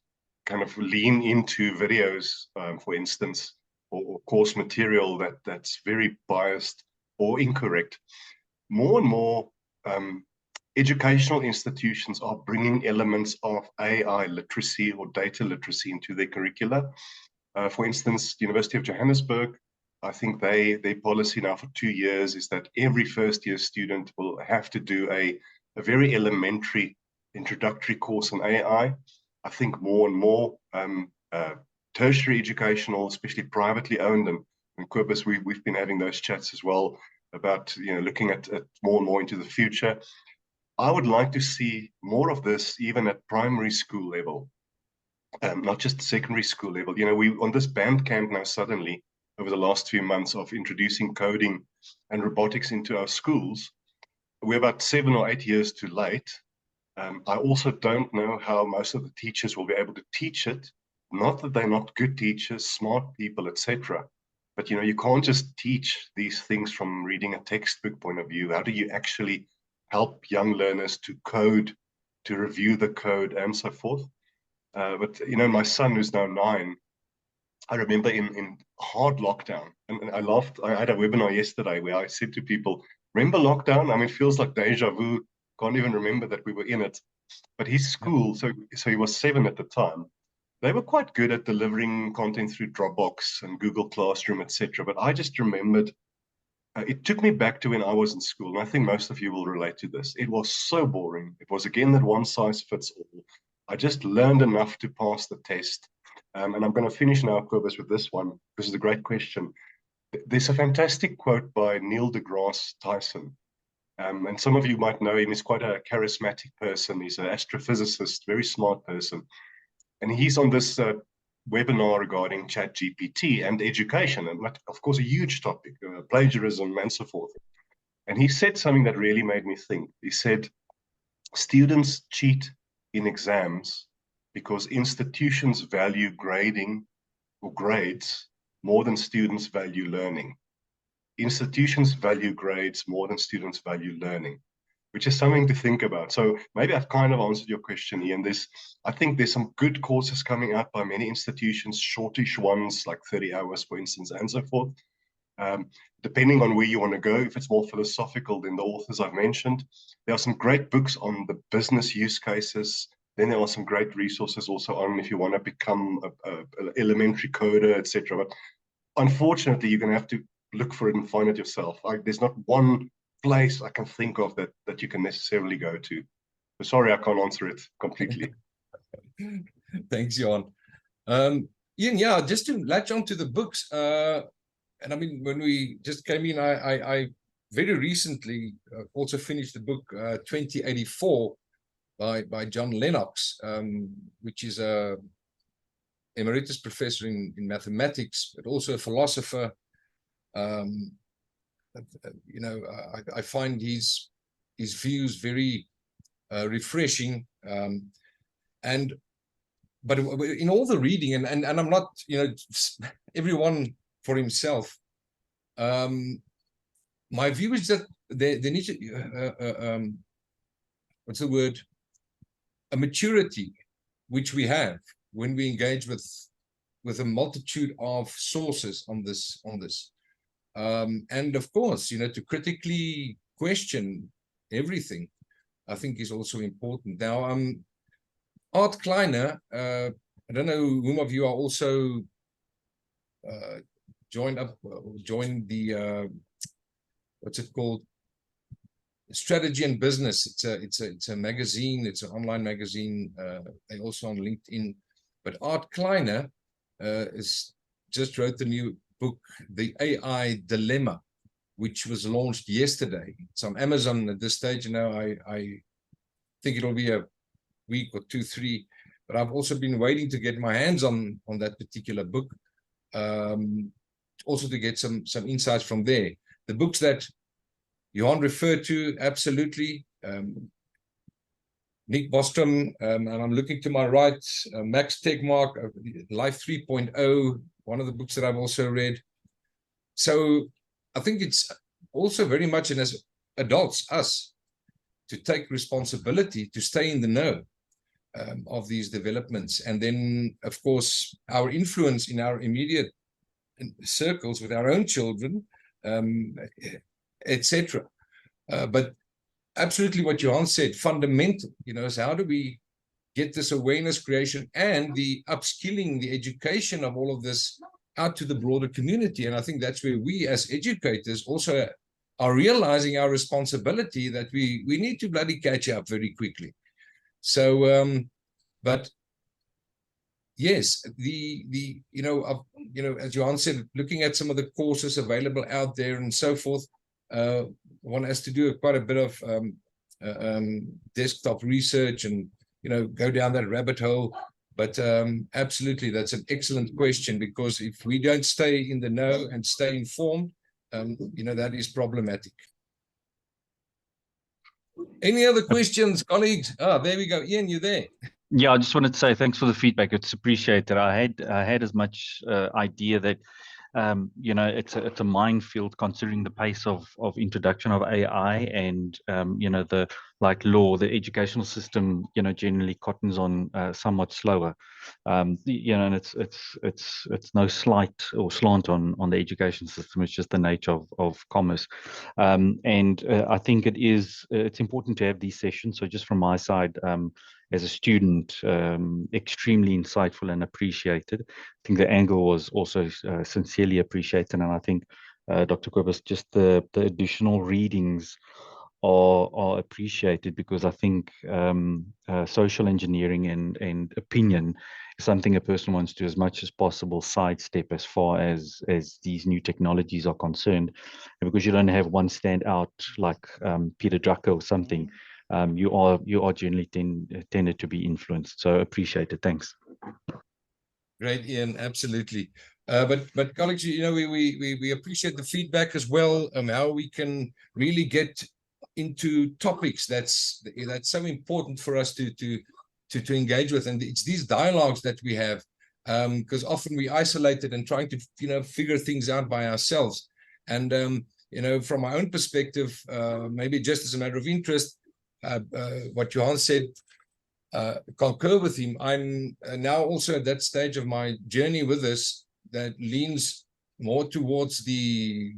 kind of lean into videos, for instance, or course material that's very biased or incorrect. More and more educational institutions are bringing elements of AI literacy or data literacy into their curricula. For instance, the University of Johannesburg, I think their policy now for 2 years is that every first-year student will have to do a very elementary introductory course on AI. I think more and more tertiary educational, especially privately owned, and Cobus, we've been having those chats as well about looking at more and more into the future. I would like to see more of this even at primary school level, not just secondary school level. We on this Bandcamp now suddenly over the last few months of introducing coding and robotics into our schools, we're about 7 or 8 years too late. I also don't know how most of the teachers will be able to teach it. Not that they're not good teachers, smart people, etc. But you can't just teach these things from reading a textbook point of view. How do you actually help young learners to code, to review the code, and so forth? But my son, who's now 9, I remember in hard lockdown, and I laughed. I had a webinar yesterday where I said to people, "Remember lockdown? I mean, it feels like deja vu. Can't even remember that we were in it." But his school, so he was 7 at the time. They were quite good at delivering content through Dropbox and Google Classroom, etc. But I just remembered, it took me back to when I was in school, and I think most of you will relate to this. It was so boring. It was, again, that one size fits all. I just learned enough to pass the test. And I'm going to finish now, Cobus, with this one. This is a great question. There's a fantastic quote by Neil deGrasse Tyson. And some of you might know him. He's quite a charismatic person. He's an astrophysicist, very smart person. And he's on this webinar regarding ChatGPT and education, and of course, a huge topic, plagiarism and so forth. And he said something that really made me think. He said, students cheat in exams because institutions value grading or grades more than students value learning. Institutions value grades more than students value learning, which is something to think about. So maybe I've kind of answered your question, Ian. I think there's some good courses coming out by many institutions, shortish ones, like 30 hours, for instance, and so forth. Depending on where you want to go, if it's more philosophical than the authors I've mentioned, there are some great books on the business use cases. Then there are some great resources also on if you want to become an elementary coder, etc. But unfortunately, you're going to have to look for it and find it yourself. There's not one place I can think of that you can necessarily go to. So sorry, I can't answer it completely. Thanks, Johan. Ian, yeah, just to latch on to the books, and I mean, when we just came in, I very recently also finished the book 2084 by John Lennox, which is a emeritus professor in mathematics, but also a philosopher. I find his views very refreshing, but in all the reading, and I'm not, everyone for himself. My view is that there needs to, what's the word? A maturity which we have when we engage with a multitude of sources on this. And of course, to critically question everything, I think is also important. Now, Art Kleiner, I don't know whom of you are also joined the what's it called? Strategy and Business. It's a magazine. It's an online magazine. They also on LinkedIn. But Art Kleiner just wrote the new book, The AI Dilemma, which was launched yesterday. It's on Amazon at this stage. I think it'll be a week or 2, 3. But I've also been waiting to get my hands on that particular book, also to get some insights from there. The books that Johan referred to, absolutely. Nick Bostrom, and I'm looking to my right, Max Tegmark, Life 3.0, one of the books that I've also read. So I think it's also very much, and as adults, us, to take responsibility to stay in the know of these developments. And then, of course, our influence in our immediate circles with our own children, etc. But absolutely what Johan said, fundamental, is how do we get this awareness creation and the upskilling, the education of all of this out to the broader community. And I think that's where we as educators also are realizing our responsibility, that we need to bloody catch up very quickly. So, but yes, as Johan said, looking at some of the courses available out there and so forth, one has to do quite a bit of desktop research and go down that rabbit hole. But absolutely, that's an excellent question, because if we don't stay in the know and stay informed, that is problematic. Any other questions, colleagues? There we go. Ian, you there? Yeah, I just wanted to say thanks for the feedback. It's appreciated. I had as much idea that it's a minefield, considering the pace of introduction of AI and the the educational system generally cottons on somewhat slower, and it's no slight or slant on the education system. It's just the nature of commerce, and I think it's important to have these sessions. So just from my side, as a student, extremely insightful and appreciated. I think the angle was also sincerely appreciated, and I think Dr. Kobus, just the additional readings are appreciated, because I think social engineering and opinion is something a person wants to, as much as possible, sidestep as far as these new technologies are concerned, and because you don't have one stand out like Peter Drucker or something. You are generally tended to be influenced. So appreciate it. Thanks. Great, Ian. Absolutely. But colleagues, we appreciate the feedback as well. How we can really get into topics that's so important for us to engage with, and it's these dialogues that we have, because often we isolated and trying to figure things out by ourselves. And from my own perspective, maybe just as a matter of interest. What Johan said, concur with him. I'm now also at that stage of my journey with this that leans more towards we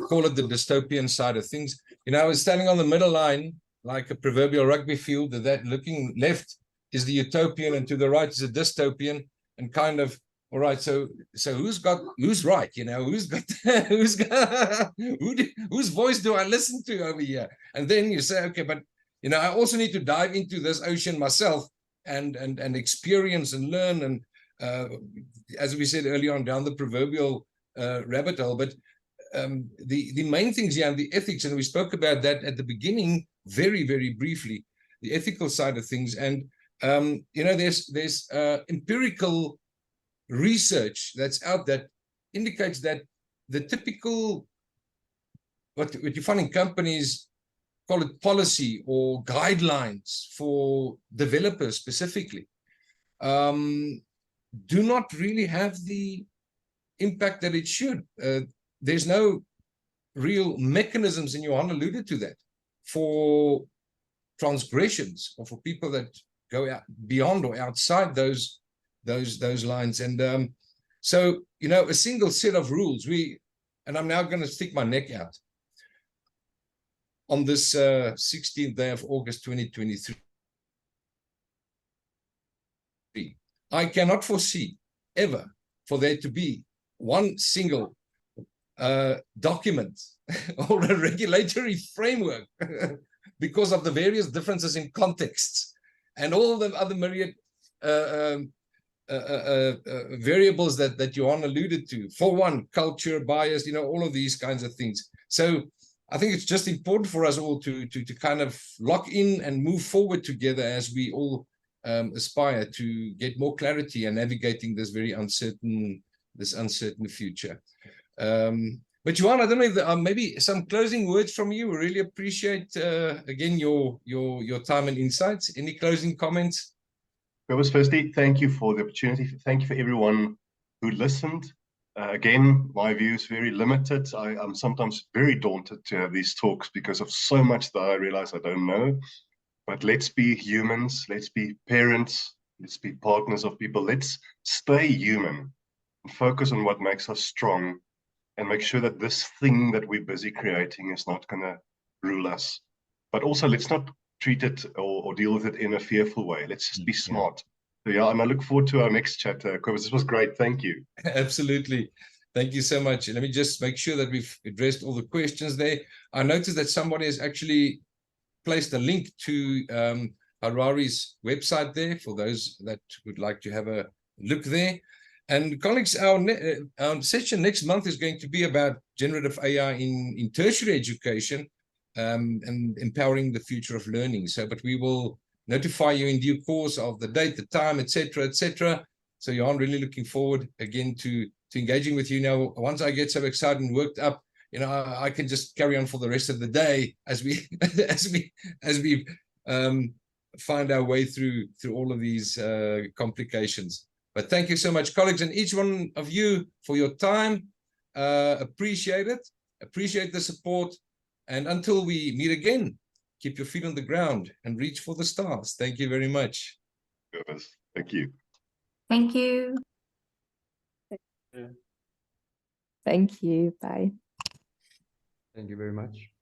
call it the dystopian side of things. I was standing on the middle line, like a proverbial rugby field, that looking left is the utopian and to the right is a dystopian, and kind of, all right, so who's right? Whose voice do I listen to over here? And then you say, okay, but I also need to dive into this ocean myself and experience and learn, and as we said earlier on, down the proverbial rabbit hole. But the main things here, the ethics, and we spoke about that at the beginning very, very briefly, the ethical side of things. And there's empirical research that's out that indicates that the typical, what you find in companies, call it policy or guidelines for developers specifically, do not really have the impact that it should. There's no real mechanisms, and Johan alluded to that, for transgressions or for people that go out beyond or outside those lines. And so a single set of rules, and I'm now going to stick my neck out. On this 16th day of August 2023, I cannot foresee ever for there to be one single document or a regulatory framework because of the various differences in contexts and all the other myriad variables that Johan alluded to. For one, culture, bias, all of these kinds of things. So I think it's just important for us all to kind of lock in and move forward together as we all aspire to get more clarity and navigating this very uncertain future. But Johan, I don't know if there are maybe some closing words from you. We really appreciate again your time and insights. Any closing comments? Cobus, firstly, thank you for the opportunity. Thank you for everyone who listened. Again, my view is very limited. I'm sometimes very daunted to have these talks because of so much that I realize I don't know. But let's be humans. Let's be parents. Let's be partners of people. Let's stay human and focus on what makes us strong and make sure that this thing that we're busy creating is not going to rule us. But also, let's not treat it or deal with it in a fearful way. Let's just be smart. So yeah, and I look forward to our next chat. Cobus, this was great. Thank you. Absolutely. Thank you so much. Let me just make sure that we've addressed all the questions there. I noticed that somebody has actually placed a link to Harari's website there for those that would like to have a look there. And colleagues, our session next month is going to be about generative AI in tertiary education and empowering the future of learning. So, but we will notify you in due course of the date, the time, etc., etc. So, I'm really looking forward again to engaging with you now. Once I get so excited and worked up, I can just carry on for the rest of the day as we find our way through all of these complications. But thank you so much, colleagues, and each one of you for your time. Appreciate it. Appreciate the support. And until we meet again, keep your feet on the ground and reach for the stars. Thank you very much. Thank you. Thank you. Thank you. Bye. Thank you very much.